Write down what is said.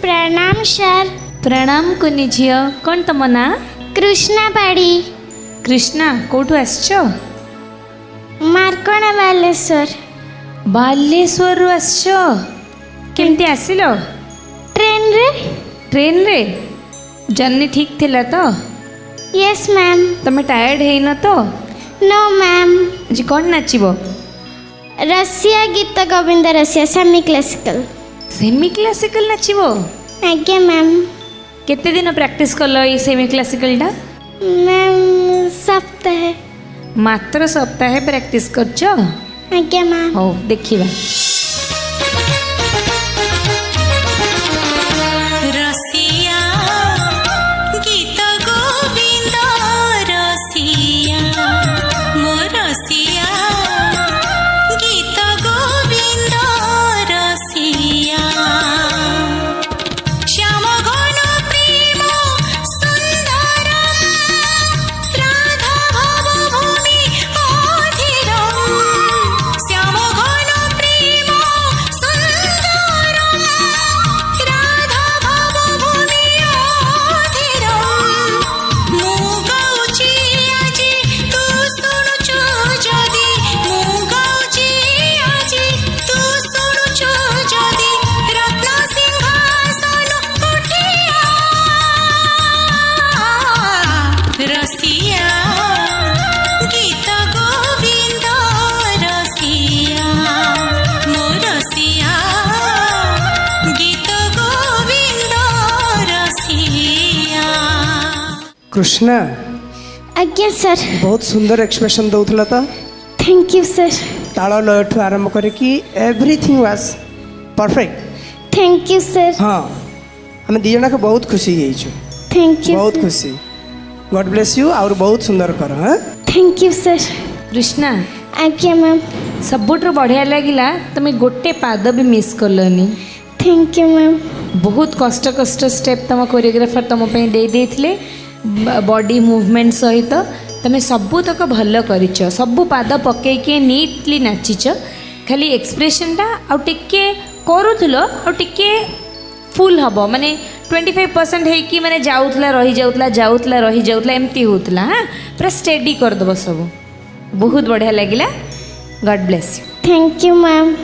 प्रणाम सर। प्रणाम कुनी झियो कौन तुम ना? कृष्णा पाड़ी। कृष्णा कोठु आसछ? मार्कणा बालेश्वर। बालेश्वर आसछ? केमती आसिलो? ट्रेन रे। ट्रेन रे? जर्नी ठीक थिला तो? Yes ma'am. तमे टायर्ड है न तो? No ma'am. जी कौन नाचिबो? रसिया गीत गोविंद रसिया सेमी क्लासिकल। सेमी क्लासिकल नाचिबो? आज्ञा मैम। केते दिन प्रैक्टिस करलो ये सेमी क्लासिकल टा? मैम सप्ताह। मात्र सप्ताह प्रैक्टिस करछो? आज्ञा मैम। हो देखिबा। रसिया गीत गोविंद रसिया मो रसिया गीत गोविंद रसिया श्याम घन प्रेम सुंदर राधा भव भूमि अधीर श्याम घन प्रेम सुंदर राधा भव भूमि अधीर मु गाउची आजी तू सुनुचु जदी मु गाउची आजी तू सुनुचु जदी रत्न सिंहासन उठिया रसिया गीत गोविंद रसिया मो रसिया गीत गोविंद रसिया। कृष्णा आज्ञा सर। बहुत सुंदर एक्सप्रेशन दौला तो थैंक यू सर। ताल लयठू आरंभ करके everything was perfect. Thank you sir. हाँ आम दी जना बहुत खुशी हो थैंक यू। बहुत खुशी। गॉड ब्लेस यू और बहुत सुंदर कर। हाँ थैंक यू सर। कृष्णा आज्ञा मैम। सबुठु बढ़िया लगिला तुम गोटे पाद भी मिस करलनी। Thank you ma'am. बहुत कष्ट कष्ट स्टेप तुम कोरियोग्राफर तुम दे बॉडी मूवमेंट सहित तुम सबूतक भल कर सबू पाद पकईके नीटली नाचिच खाली एक्सप्रेशनटा आउ टिके करूथलो आउ टिके फुल हम माने 25% है माने जाऊला रही जाऊला जाऊला रही जाऊला एमती होतला। हाँ पूरा स्टेडी करदेव सब बहुत बढ़िया लगिला। God bless you. Thank you ma'am.